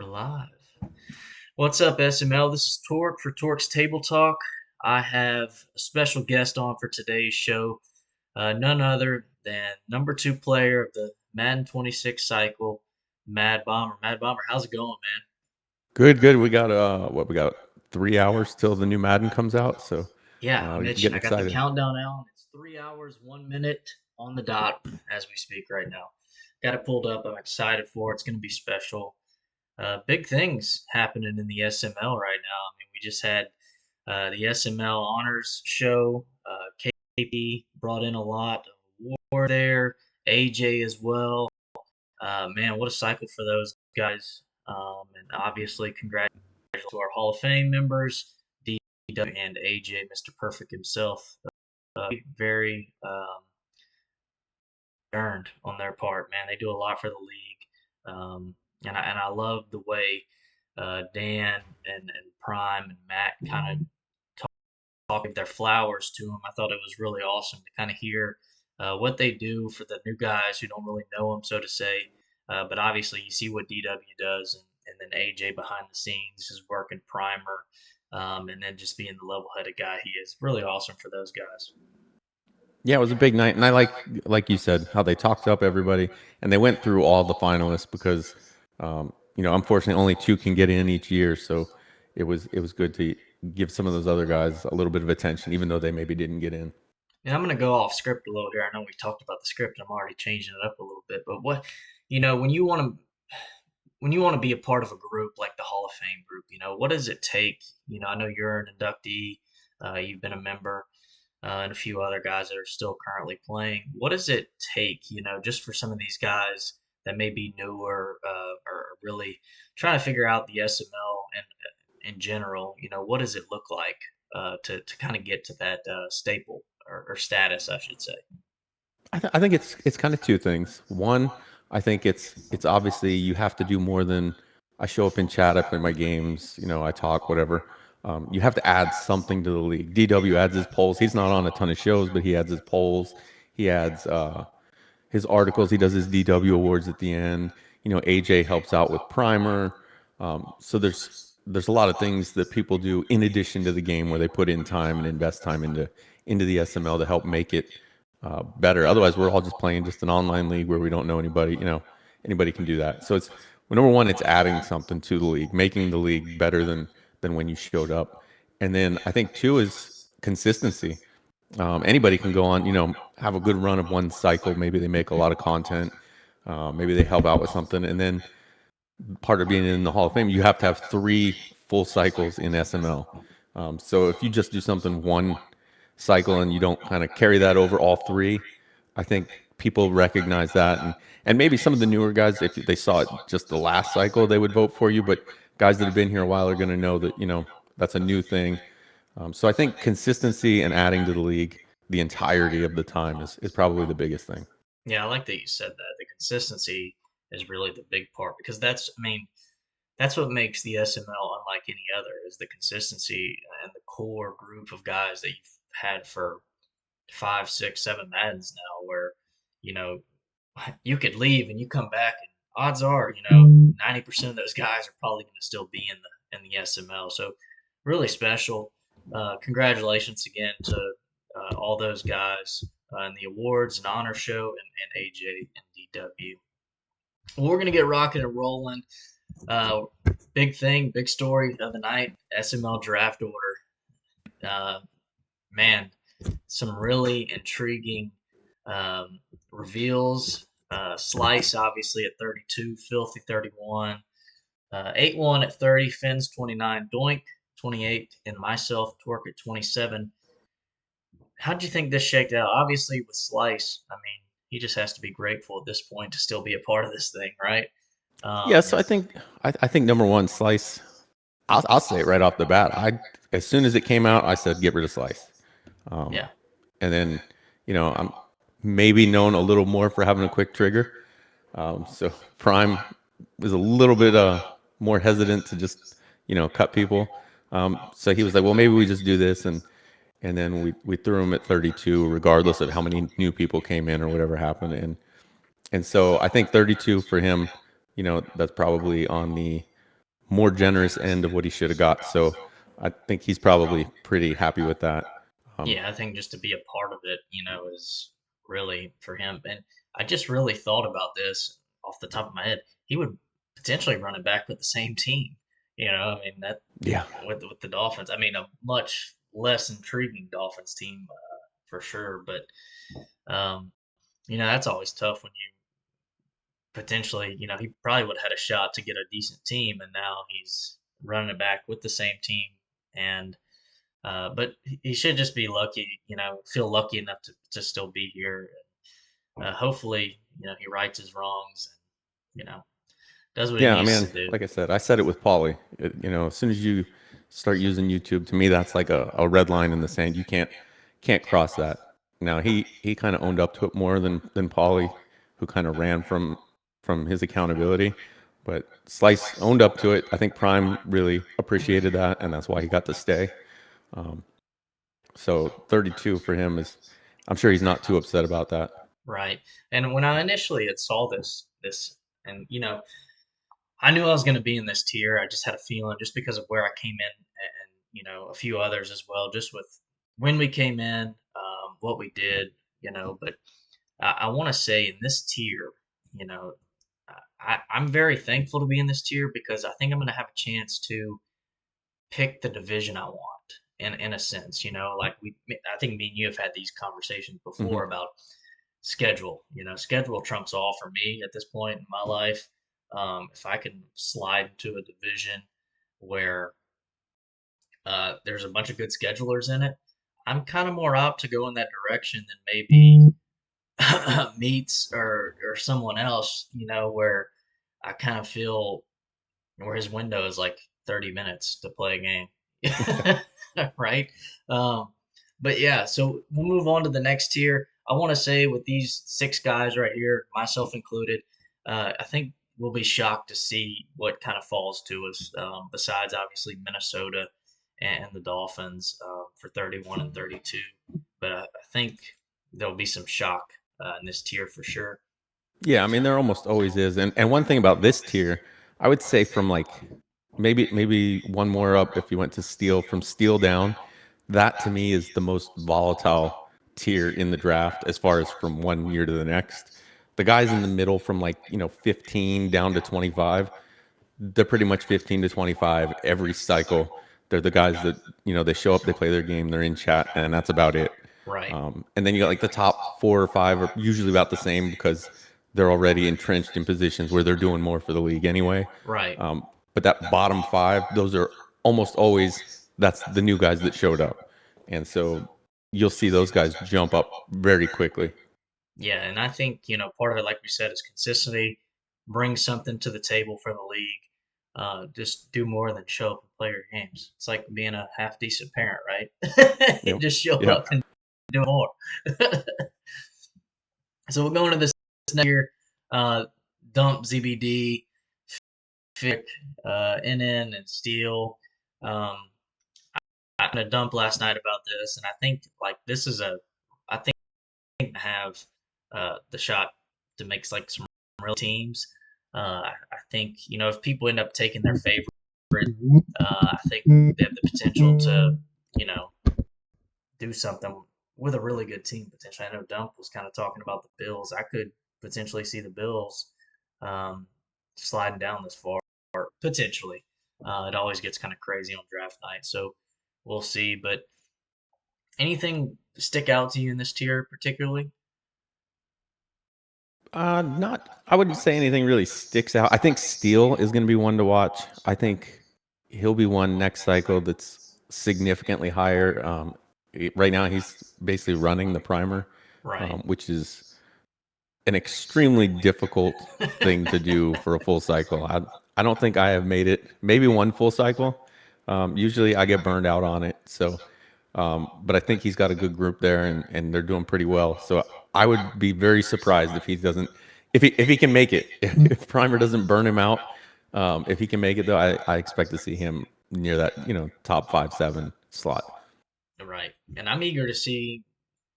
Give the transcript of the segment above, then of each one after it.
We're live. What's up, SML? This is Torque for Torque's Table Talk. I have a special guest on for today's show, none other than number two player of the Madden 26 cycle, Mad Bomber. Mad Bomber, how's it going, man? Good, good. We got we got 3 hours till the new Madden comes out, so Yeah, I'm itching. getting I got the excited. countdown out. And it's 3 hours, 1 minute on the dot as we speak right now. Got it pulled up. I'm excited for it. It's going to be special. Big things happening in the SML right now. I mean, we just had the SML Honors Show. KP brought in a lot of war there. AJ as well. Man, what a cycle for those guys. And obviously, congratulations to our Hall of Fame members, DW and AJ, Mr. Perfect himself. Very earned on their part, man. They do a lot for the league. And I love the way Dan and Prime and Matt kind of talk their flowers to him. I thought it was really awesome to kind of hear what they do for the new guys who don't really know him, so to say. But obviously, you see what DW does, and then AJ behind the scenes is working primer, and then just being the level-headed guy he is. Really awesome for those guys. Yeah, it was a big night, and I like you said, how they talked up everybody, and they went through all the finalists because, unfortunately, only two can get in each year, so it was good to give some of those other guys a little bit of attention, even though they maybe didn't get in. And I'm going to go off script a little here. I know we talked about the script. I'm already changing it up a little bit. But when you want to be a part of a group like the Hall of Fame group, what does it take? I know you're an inductee. You've been a member, and a few other guys that are still currently playing. What does it take, just for some of these guys that may be newer or really trying to figure out the SML and in general? What does it look like to kind of get to that staple or status, I should say? I think it's kind of two things. One, I think it's obviously you have to do more than I show up in chat, I play my games, I talk, whatever. You have to add something to the league. DW adds his polls. He's not on a ton of shows, but he adds his polls. He adds his articles. He does his DW awards at the end. AJ helps out with primer. So there's a lot of things that people do in addition to the game where they put in time and invest time into the SML to help make it better. Otherwise, we're all just playing just an online league where we don't know anybody. Anybody can do that. So well, number one, it's adding something to the league, making the league better than when you showed up. And then I think two is consistency. Anybody can go on, have a good run of one cycle. Maybe they make a lot of content. Maybe they help out with something. And then part of being in the Hall of Fame, you have to have 3 full cycles in SML. So if you just do something one cycle and you don't kind of carry that over all three, I think people recognize that. And maybe some of the newer guys, if they saw it just the last cycle, they would vote for you. But guys that have been here a while are going to know that, that's a new thing. So I think consistency and adding to the league the entirety of the time is probably the biggest thing. Yeah, I like that you said that. The consistency is really the big part because that's what makes the SML unlike any other is the consistency and the core group of guys that you've had for 5, 6, 7 Maddens now, where you know you could leave and you come back, and odds are 90% of those guys are probably going to still be in the SML. So really special. Congratulations again to all those guys in the awards and honor show and AJ and DW. Well, we're gonna get rocking and rolling. Uh, Big thing, big story of the night: SML draft order. Uh, Man, some really intriguing reveals. Slice obviously at 32, Filthy 31, 8-1 at 30, Fins 29, Doink 28, and myself Torque at 27. How'd you think this shaked out? Obviously, with Slice, I mean, he just has to be grateful at this point to still be a part of this thing, right? Yeah, Um, so I think number one, Slice. I'll say it right off the bat. As soon as it came out, I said get rid of Slice. Um, yeah, and then I'm maybe known a little more for having a quick trigger. So Prime was a little bit more hesitant to just cut people. So he was like, well, maybe we just do this, and then we threw him at 32, regardless of how many new people came in or whatever happened. And so I think 32 for him, that's probably on the more generous end of what he should have got. So I think he's probably pretty happy with that. Um, Yeah, I think just to be a part of it, is really for him. And I just really thought about this off the top of my head. He would potentially run it back with the same team. I mean that yeah, with the Dolphins. I mean a much less intriguing Dolphins team for sure. But um, that's always tough when you potentially, he probably would have had a shot to get a decent team, and now he's running it back with the same team. And but he should just be lucky, feel lucky enough to still be here. Hopefully, he rights his wrongs and, does what he yeah. I needs to mean, do. like I said, I said it with Paulie. As soon as you start using YouTube, to me, that's like a red line in the sand. You can't cross that. Now he kind of owned up to it more than Paulie, who kind of ran from his accountability. But Slice owned up to it. I think Prime really appreciated that, and that's why he got to stay. So 32 for him is, I'm sure he's not too upset about that. Right. And when I initially had saw this, and I knew I was going to be in this tier. I just had a feeling, just because of where I came in, and a few others as well, just with when we came in, what we did, But I want to say in this tier, you know, I'm very thankful to be in this tier because I think I'm going to have a chance to pick the division I want in a sense, like I think me and you have had these conversations Hmm. before about schedule. Schedule trumps all for me at this point in my life. If I can slide into a division where there's a bunch of good schedulers in it, I'm kind of more apt to go in that direction than maybe meets or someone else, where I kind of feel where his window is like 30 minutes to play a game. Right? Um, but yeah, so we'll move on to the next tier. I want to say with these six guys right here, myself included, I think we'll be shocked to see what kind of falls to us, besides obviously Minnesota and the Dolphins for 31 and 32. But I think there'll be some shock in this tier for sure. Yeah, I mean there almost always is. And one thing about this tier, I would say from like maybe one more up if you went to steel, from steel down, that to me is the most volatile tier in the draft as far as from one year to the next. The guys in the middle from like, 15 down to 25, they're pretty much 15 to 25 every cycle. They're the guys that, they show up, they play their game, they're in chat, and that's about it. Right. And then you got like the top 4 or 5 are usually about the same because they're already entrenched in positions where they're doing more for the league anyway. Right. But that bottom 5, those are almost always, that's the new guys that showed up. And so you'll see those guys jump up very quickly. Yeah, and I think, part of it, like we said, is consistency, bring something to the table for the league. Just do more than show up and play your games. It's like being a half decent parent, right? Yep. Just show Yep. up and do more. So we're going to this next year. Uh, dump ZBD, Fick, NN, and Steel. Um, I had a dump last night about this, and I think like this is I think have the shot to make like some real teams. I think if people end up taking their favorite, I think they have the potential to you know do something with a really good team potentially. I know Dump was kind of talking about the Bills. I could potentially see the Bills um, sliding down this far potentially. It always gets kind of crazy on draft night, so we'll see. But anything stick out to you in this tier particularly? Not, I wouldn't say anything really sticks out. I think Steele is going to be one to watch. I think he'll be one next cycle that's significantly higher. Right now, he's basically running the primer, Right. which is an extremely difficult thing to do for a full cycle. I don't think I have made it. Maybe one full cycle. Usually, I get burned out on it. So, but I think he's got a good group there, and they're doing pretty well. So I would be very surprised if he doesn't, if he can make it. If Primer doesn't burn him out, if he can make it though, I expect to see him near that top 5 7 slot. Right. And I'm eager to see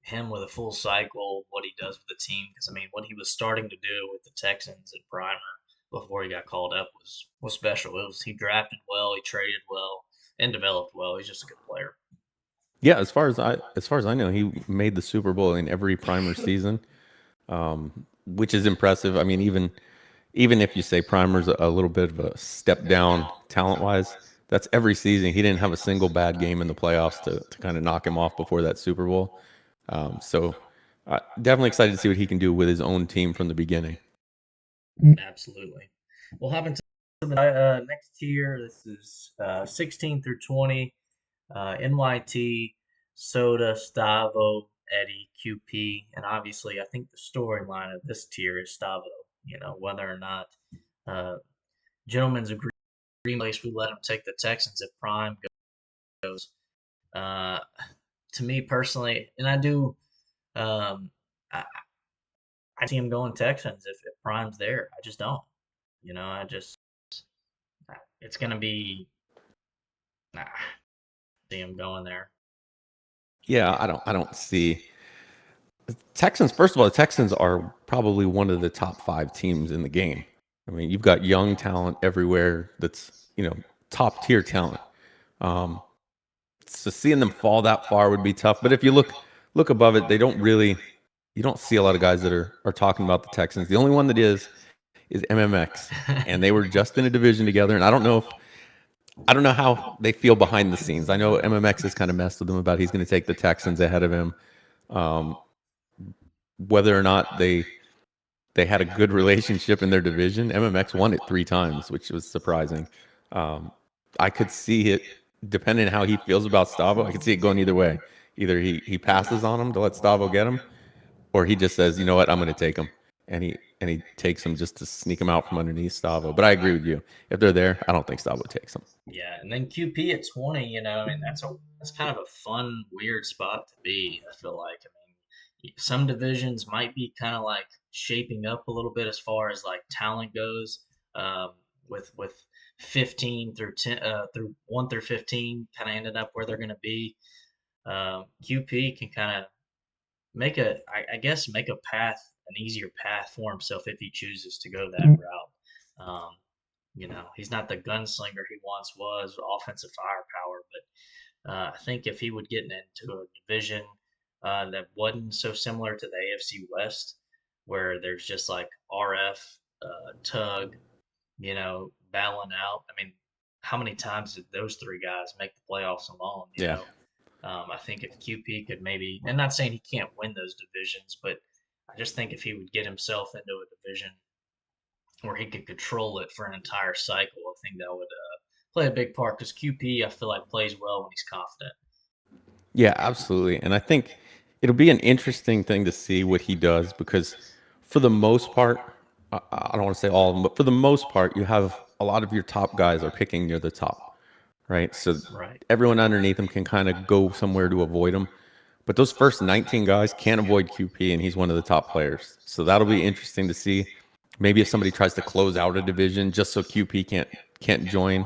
him with a full cycle, what he does with the team. Because, I mean, what he was starting to do with the Texans and Primer. before he got called up was special. It was he drafted well, he traded well, and developed well. He's just a good player. Yeah, as far as I know, he made the Super Bowl in every Primer season, which is impressive. I mean, even if you say Primer's a little bit of a step down talent wise, that's every season. He didn't have a single bad game in the playoffs to kind of knock him off before that Super Bowl. So definitely excited to see what he can do with his own team from the beginning. Absolutely. We'll hop into the next tier. This is 16 through 20. NYT, Soda, Stavo, Eddie, QP, and obviously, I think the storyline of this tier is Stavo. You know, whether or not uh, gentlemen's agreement, place we let him take the Texans if Prime goes. Uh, to me personally, and I do, I, I see him going Texans if Prime's there. I just don't. You know, it's gonna be, nah, see him going there. Yeah, I don't see Texans. First of all, the Texans are probably one of the top five teams in the game. I mean, you've got young talent everywhere. That's top tier talent. Um, so seeing them fall that far would be tough. But if you look above it, they don't really. You don't see a lot of guys that are talking about the Texans. The only one that is MMX, and they were just in a division together. And I don't know how they feel behind the scenes. I know MMX has kind of messed with him about he's going to take the Texans ahead of him. Um, whether or not they had a good relationship in their division, MMX won it 3 times, which was surprising. Um, I could see it depending on how he feels about Stavo. I could see it going either way. Either he passes on him to let Stavo get him, or he just says, you know what, I'm going to take him, and he takes him just to sneak him out from underneath Stavo. But I agree with you. If they're there, I don't think Stavo takes him. Yeah, and then QP at 20, you know, I mean that's kind of a fun, weird spot to be, I feel like. I mean, some divisions might be kind of like shaping up a little bit as far as like talent goes. Um, with 15 through 10 through 1 through 15 kind of ended up where they're going to be. QP can kind of make I guess make a path, an easier path for himself if he chooses to go that route. Um, you know, he's not the gunslinger he once was, offensive firepower, but I think if he would get into a division that wasn't so similar to the AFC West, where there's just like RF, Tug, you know, battling out. I mean, how many times did those three guys make the playoffs alone? You Yeah. know, I think if QP could maybe, and not saying he can't win those divisions, but I just think if he would get himself into a division where he could control it for an entire cycle, I think that would play a big part because QP, I feel like, plays well when he's confident. Yeah, absolutely. And I think it'll be an interesting thing to see what he does because, for the most part, I don't want to say all of them, but for the most part, you have a lot of your top guys are picking near the top, right? So Right. everyone underneath him can kind of go somewhere to avoid him. But those first 19 guys can't avoid QP, and he's one of the top players. So that'll be interesting to see. Maybe if somebody tries to close out a division just so QP can't join,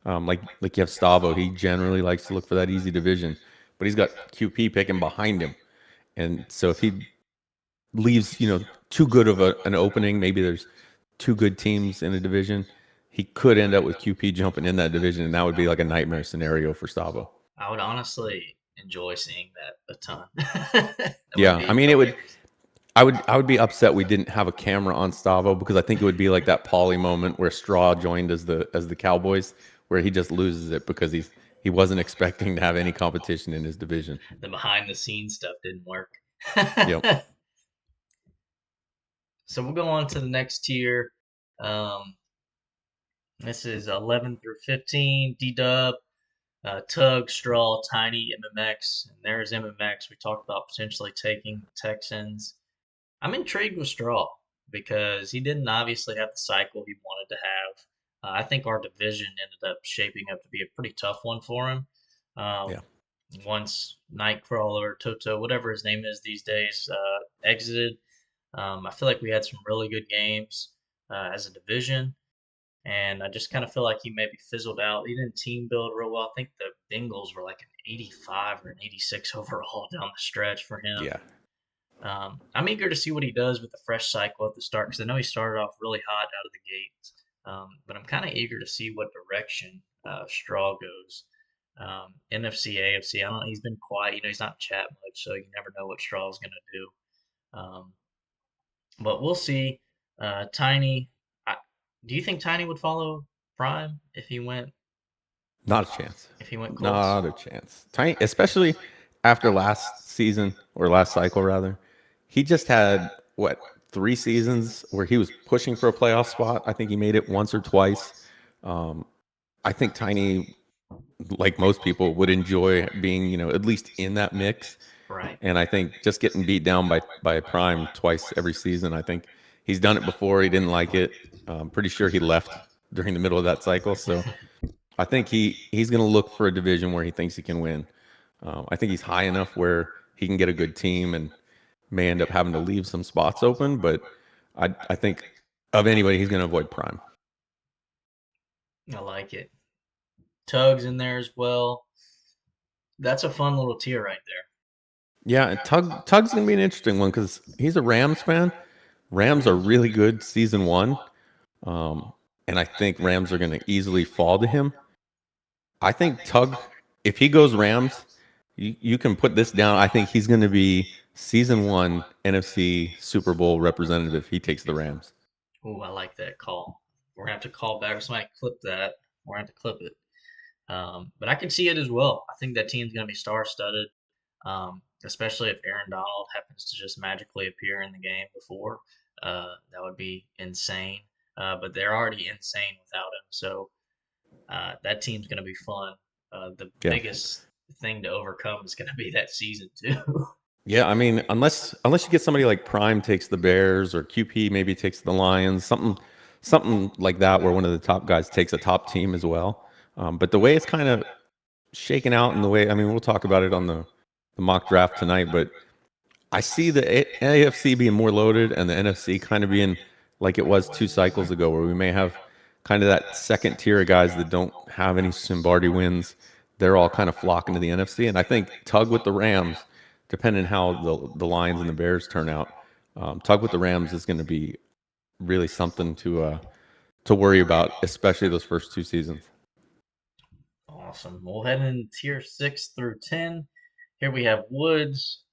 like you have Stavo, he generally likes to look for that easy division, but he's got QP picking behind him, and so if he leaves too good of an opening, maybe there's two good teams in a division, he could end up with QP jumping in that division, and that would be like a nightmare scenario for Stavo. I would honestly enjoy seeing that a ton. That would Yeah, I be mean, it would. hilarious. I would be upset we didn't have a camera on Stavo because I think it would be like that Paulie moment where Straw joined as the Cowboys, where he just loses it because he wasn't expecting to have any competition in his division. The behind the scenes stuff didn't work. Yep. So we'll go on to the next tier. Um, this is 11 through 15. D Dub, Tug, Straw, Tiny, MMX, and there's MMX. We talked about potentially taking the Texans. I'm intrigued with Straw because he didn't obviously have the cycle he wanted to have. I think our division ended up shaping up to be a pretty tough one for him. Yeah. Um, once Nightcrawler, Toto, whatever his name is these days, exited, I feel like we had some really good games as a division, and I just kind of feel like he maybe fizzled out. He didn't team build real well. I think the Bengals were like an 85 or an 86 overall down the stretch for him. Yeah. I'm eager to see what he does with the fresh cycle at the start because I know he started off really hot out of the gate. But I'm kind of eager to see what direction Straw goes. NFC, AFC. I don't. He's been quiet. He's not chat much, so you never know what Straw's gonna do. But we'll see. Tiny. I, do you think Tiny would follow Prime Not a chance. if he went Colts? Not a chance. Tiny, especially after last season or last cycle rather, he just had what 3 seasons where he was pushing for a playoff spot. I think he made it once or twice. Um, I think Tiny, like most people, would enjoy being at least in that mix. Right. And I think just getting beat down by Prime twice every season, I think he's done it before. He didn't like it. I'm pretty sure he left during the middle of that cycle. So I think he's going to look for a division where he thinks he can win. I think he's high enough where he can get a good team and may end up having to leave some spots open. But I think of anybody, he's going to avoid Prime. I like it. Tugs in there as well. That's a fun little tier right there. Yeah, and Tug's going to be an interesting one because he's a Rams fan. Rams are really good season one, um, and I think Rams are going to easily fall to him. I think Tug, if he goes Rams, you can put this down. I think he's going to be season one NFC Super Bowl representative if he takes the Rams. Ooh, I like that call. We're gonna have to call back. Somebody clip that. We're gonna have to clip it. But I can see it as well. I think that team's gonna be star-studded, especially if Aaron Donald happens to just magically appear in the game before. That would be insane. But they're already insane without him. So that team's gonna be fun. The Yeah. biggest thing to overcome is gonna be that season too. Yeah, I mean, unless you get somebody like Prime takes the Bears or QP maybe takes the Lions, something like that, where one of the top guys takes a top team as well. But the way it's kind of shaken out, and the way, I mean, we'll talk about it on the mock draft tonight, but I see the AFC being more loaded and the NFC kind of being like it was 2 cycles ago, where we may have kind of that second tier of guys that don't have any Simbardi wins. They're all kind of flocking to the NFC, and I think Tug with the Rams, depending how the Lions and the Bears turn out, Tug with the Rams is going to be really something to worry about, especially those first 2 seasons. Awesome. We'll head in tier 6 through 10. Here we have Woods,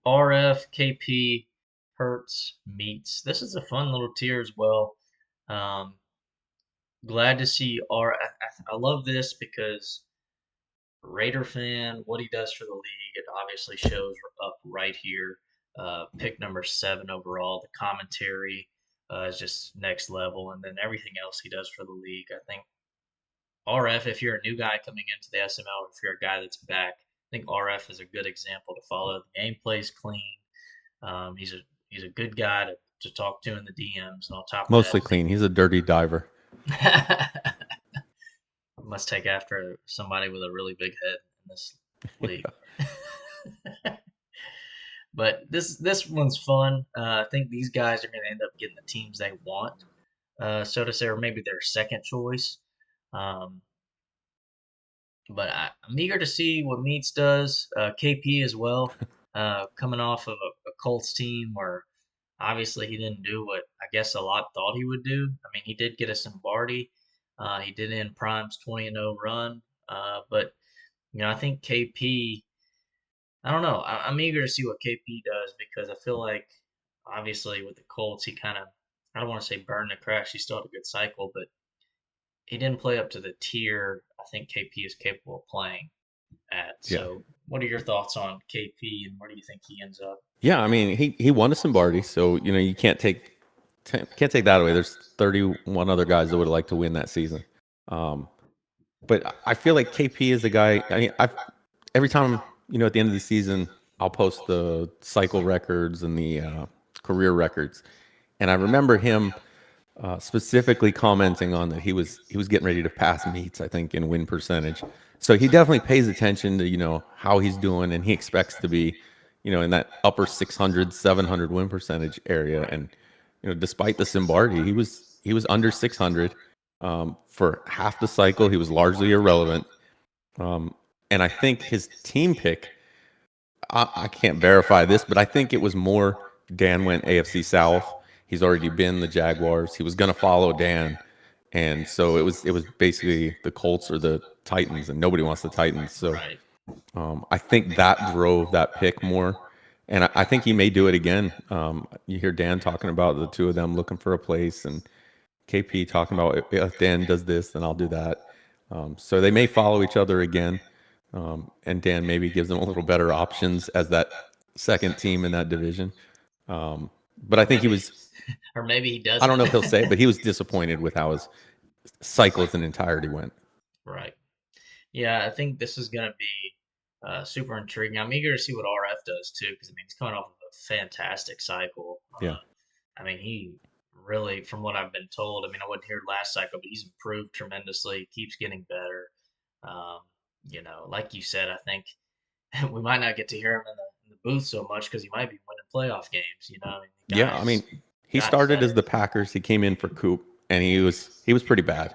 RF, KP, Hertz, Meats. This is a fun little tier as well. Um, glad to see I love this because Raider fan, what he does for the league, it obviously shows up right here. Pick number 7 overall. The commentary is just next level, and then everything else he does for the league. I think RF, if you're a new guy coming into the SML, or if you're a guy that's back, I think RF is a good example to follow. The gameplay's clean. He's a good guy to talk to in the DMs, and on top of Mostly clean. He's a dirty diver. that, must take after somebody with a really big head in this league. But this one's fun. I think these guys are going to end up getting the teams they want, so to say, or maybe their second choice. Um, but I'm eager to see what Meats does. KP as well, coming off of a Colts team where obviously he didn't do what I guess a lot thought he would do. I mean, he did get a Simbardi. He did end Prime's 20-0 run. But I think KP. I don't know. I'm eager to see what KP does because I feel like obviously with the Colts he kind of I don't want to say burned the crash. He still had a good cycle, but he didn't play up to the tier I think KP is capable of playing at. Yeah. So, what are your thoughts on KP and where do you think he ends up? Yeah, I mean, he won a Simbardi, so you can't take that away. There's 31 other guys that would like to win that season. Um, but I feel like KP is a guy. I mean, every time at the end of the season, I'll post the cycle records and the career records, and I remember him specifically commenting on that he was getting ready to pass Meats, I think, in win percentage. So he definitely pays attention to how he's doing, and he expects to be in that upper 600, 700 win percentage area. Right. And despite the Simbardi, he was under 600 for half the cycle. He was largely irrelevant, and I think his team pick. I can't verify this, but I think it was more Dan went AFC South. He's already been the Jaguars. He was going to follow Dan, and so it was basically the Colts or the Titans, and nobody wants the Titans. So Right. I think that drove that pick more, and I think he may do it again. You hear Dan talking about the two of them looking for a place, and KP talking about if Dan does this, then I'll do that. So they may follow each other again, and Dan maybe gives them a little better options as that second team in that division. But I Or think he maybe, was. or maybe he I don't doesn't. know if he'll say it, but he was disappointed with how his cycle as an entirety went. Right. Yeah, I think this is going to be super intriguing. I'm eager to see what RF does too, because I mean, he's coming off of a fantastic cycle. Yeah, I mean, he really, from what I've been told, I mean, I wasn't here last cycle, but he's improved tremendously, keeps getting better. Um, like you said, I think we might not get to hear him in the booth so much because he might be winning playoff games. I mean, the yeah. I mean, he guy's started as better. the Packers. He came in for Coop, and he was pretty bad.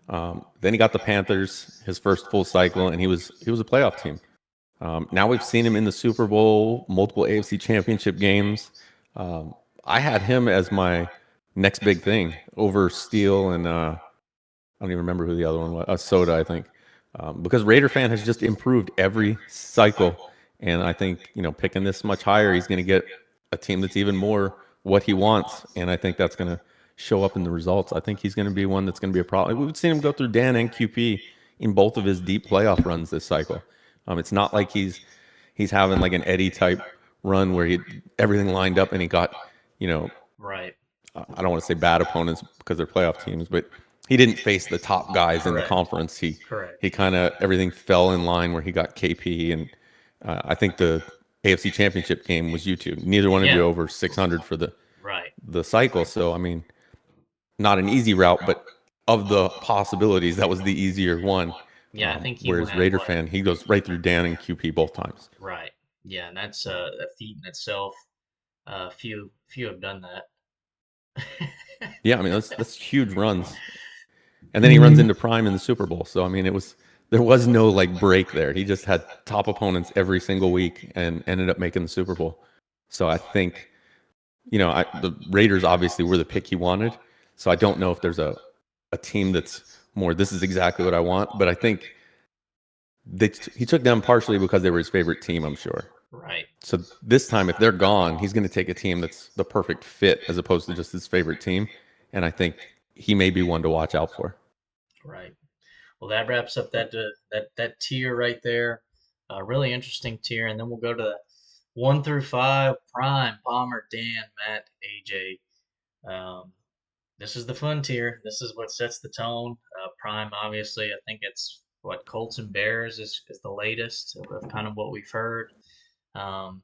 Then he got the Panthers his first full cycle, and he was a playoff team. Now we've seen him in the Super Bowl, multiple AFC Championship games. Um, I had him as my next big thing over Steele and I don't even remember who the other one was. Soda, I think. Because Raider fan has just improved every cycle, and I think picking this much higher, he's going to get a team that's even more what he wants, and I think that's going to show up in the results. I think he's going to be one that's going to be a problem. We've seen him go through Dan and QP in both of his deep playoff runs this cycle. It's not like he's having like an Eddie type run where he everything lined up and he got you know Right. I don't want to say bad opponents because they're playoff teams, but he didn't face the top guys in the Correct. conference. He Correct. kind of everything fell in line where he got KP, and I think the AFC Championship game was you two. Neither one of you Yeah. over 600 for Right. the cycle. So I mean, not an easy route, but of the possibilities, that was the easier one. Yeah, I think he Whereas went Raider what? fan, he goes right through Dan and QP both times. Right. Yeah, and that's a feat in itself. Few have done that. Yeah, I mean that's huge runs. And then he runs into Prime in the Super Bowl. So I mean, there was no like break there. He just had top opponents every single week and ended up making the Super Bowl. So I think the Raiders obviously were the pick he wanted. So I don't know if there's a team that's more. This is exactly what I want. But I think he took them partially because they were his favorite team. I'm sure. Right. So this time, if they're gone, he's going to take a team that's the perfect fit as opposed to just his favorite team. And I think he may be one to watch out for. Right. Well, that wraps up that tier right there. Really interesting tier, and then we'll go to the 1 through 5. Prime, Palmer, Dan, Matt, AJ. Um, this is the fun tier. This is what sets the tone. Prime, obviously, I think it's what Colts and Bears is the latest of kind of what we've heard. Um,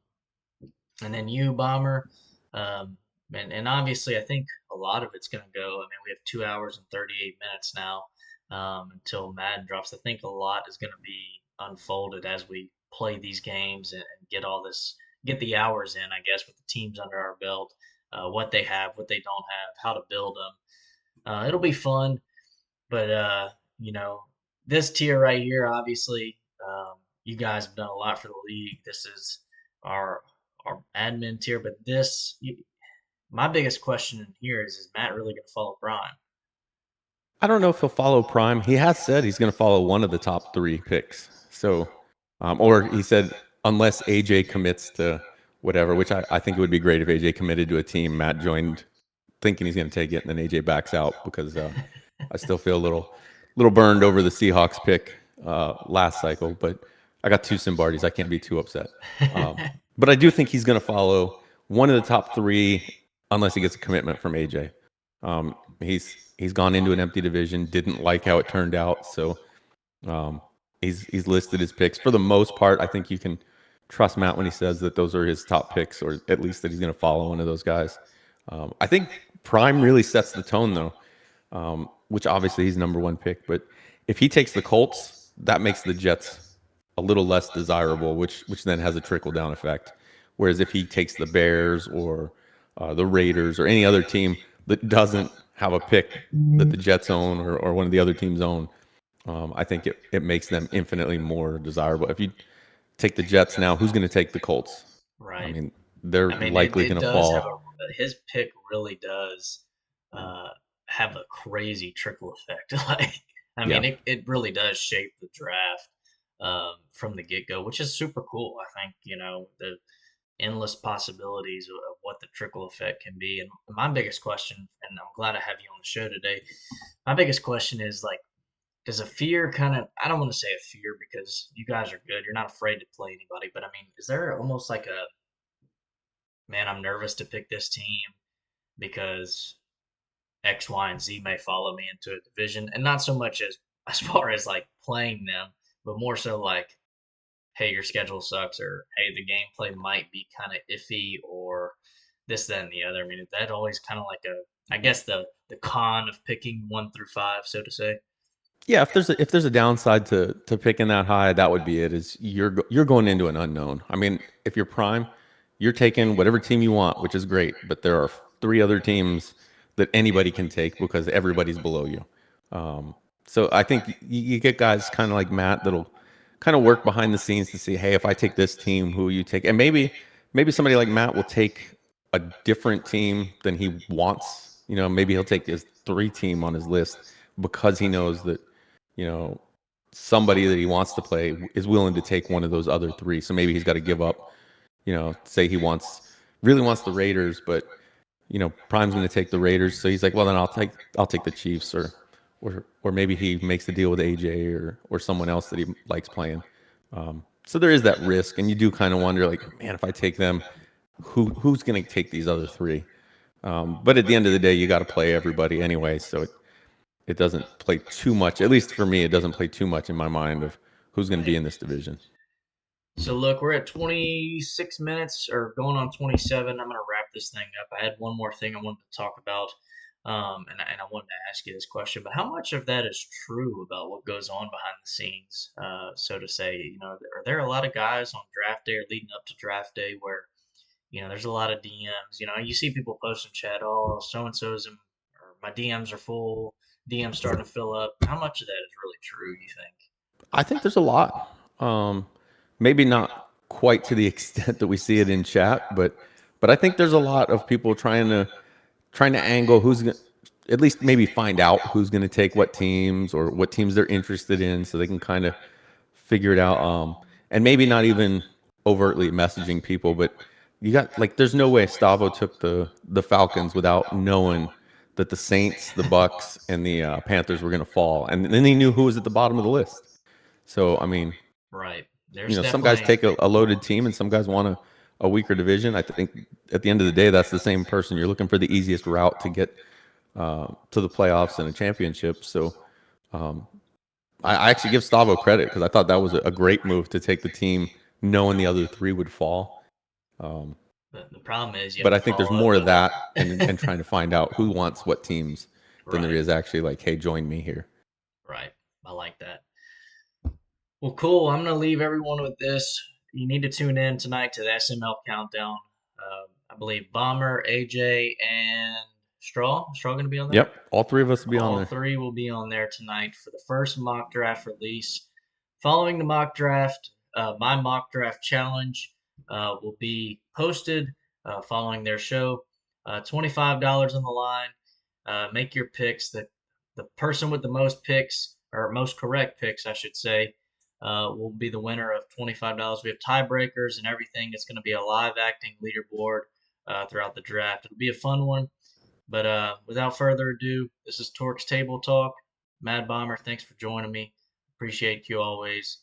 and then you, Bomber. Um, and obviously, I think a lot of it's going to go. I mean, we have 2 hours and 38 minutes now until Madden drops. I think a lot is going to be unfolded as we play these games and get the hours in, I guess, with the teams under our belt, what they have, what they don't have, how to build them. It'll be fun, but you know, this tier right here, obviously, you guys have done a lot for the league. This is our our admin tier, but my biggest question in here is Matt really going to follow Brian? I don't know if he'll follow Prime. He has said he's going to follow one of the top three picks. So, or he said unless AJ commits to whatever, which I think it would be great if AJ committed to a team. Matt joined thinking he's going to take it, and then AJ backs out because I still feel a little burned over the Seahawks pick last cycle. But I got two Simbardis. I can't be too upset. But I do think he's going to follow one of the top three unless he gets a commitment from AJ. He's gone into an empty division, didn't like how it turned out, so um, he's listed his picks for the most part. I think you can trust Matt when he says that those are his top picks, or at least that he's going to follow one of those guys. I think Prime really sets the tone though, which obviously he's number one pick. But if he takes the Colts, that makes the Jets a little less desirable, which then has a trickle down effect. Whereas if he takes the Bears or the Raiders or any other team that doesn't have a pick that the Jets own or one of the other teams own, I think it makes them infinitely more desirable. If you take the Jets now, who's going to take the Colts? I Right. mean, they're I mean, it, likely it going to does have fall. his pick really does uh, have a crazy trickle effect. Like, I mean, Yeah. it really does shape the draft from the get go, which is super cool. I think, the endless possibilities of what the trickle effect can be. And my biggest question, and I'm glad I have you on the show today, my biggest question is like, does a fear kind of, I don't want to say a fear because you guys are good. You're not afraid to play anybody, but I mean, is there almost like a, man, I'm nervous to pick this team because X, Y, and Z may follow me into a division, and not so much as far as like playing them, but more so like, hey, your schedule sucks, or hey, the gameplay might be kind of iffy, or this, that, and the other. I mean, that always kind of like a, I guess the con of picking 1 through 5, so to say. Yeah, if there's a downside to picking that high, that would be it. Is you're going into an unknown. I mean, if you're prime, you're taking whatever team you want, which is great. But there are three other teams that anybody can take because everybody's below you. Um, so I think you get guys kind of like Matt that'll kind of work behind the scenes to see, hey, if I take this team, who will you take? And maybe somebody like Matt will take a different team than he wants. You know, maybe he'll take his three team on his list because he knows that you know, somebody that he wants to play is willing to take one of those other three. So maybe he's got to give up, say he really wants the Raiders, but Prime's going to take the Raiders. So he's like, well, then I'll take the Chiefs or maybe he makes the deal with AJ or someone else that he likes playing. So there is that risk, and you do kind of wonder, like, man, if I take them, who's going to take these other three? But at the end of the day, you got to play everybody anyway, so it doesn't play too much. At least for me, it doesn't play too much in my mind of who's going to be in this division. So look, we're at 26 minutes or going on 27. I'm going to wrap this thing up. I had one more thing I wanted to talk about, and I wanted to ask you this question. But how much of that is true about what goes on behind the scenes, so to say? Are there a lot of guys on draft day or leading up to draft day where there's a lot of DMs? You see people post in chat, oh, so and so's in, or my DMs are full, DMs starting to fill up. How much of that is really true? You think? I think there's a lot. Um, Maybe not quite to the extent that we see it in chat, but I think there's a lot of people trying to angle at least maybe find out who's going to take what teams or what teams they're interested in, so they can kind of figure it out. And maybe not even overtly messaging people, but you got like, there's no way Stavo took the Falcons without knowing that the Saints, the Bucks, and the Panthers were going to fall, and then he knew who was at the bottom of the list. So I mean, Right. There's some guys definitely take a loaded team, and some guys want a weaker division. I think at the end of the day, that's the same person. You're looking for the easiest route to get to the playoffs and a championship. So I actually give Stavo credit because I thought that was a great move to take the team knowing the other three would fall. Um, the problem is you have but to I think there's follow up more of with that and trying to find out who wants what teams than there right, is actually like, hey, join me here. right. I like that. Well, cool. I'm gonna leave everyone with this. You need to tune in tonight to the SML countdown. I believe Bomber, AJ, and Straw gonna be on there. Yep, all three of us will be on All there. three will be on there tonight for the first mock draft release. Following the mock draft, my mock draft challenge will be posted following their show. $25 on the line. Make your picks. The person with the most picks, or most correct picks, I should say, will be the winner of $25. We have tiebreakers and everything. It's going to be a live acting leaderboard throughout the draft. It'll be a fun one. But without further ado, this is Torque's Table Talk. Mad Bomber, thanks for joining me. Appreciate you always.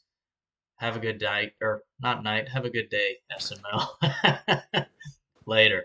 Have a good night, or not night, have a good day, SML. Later.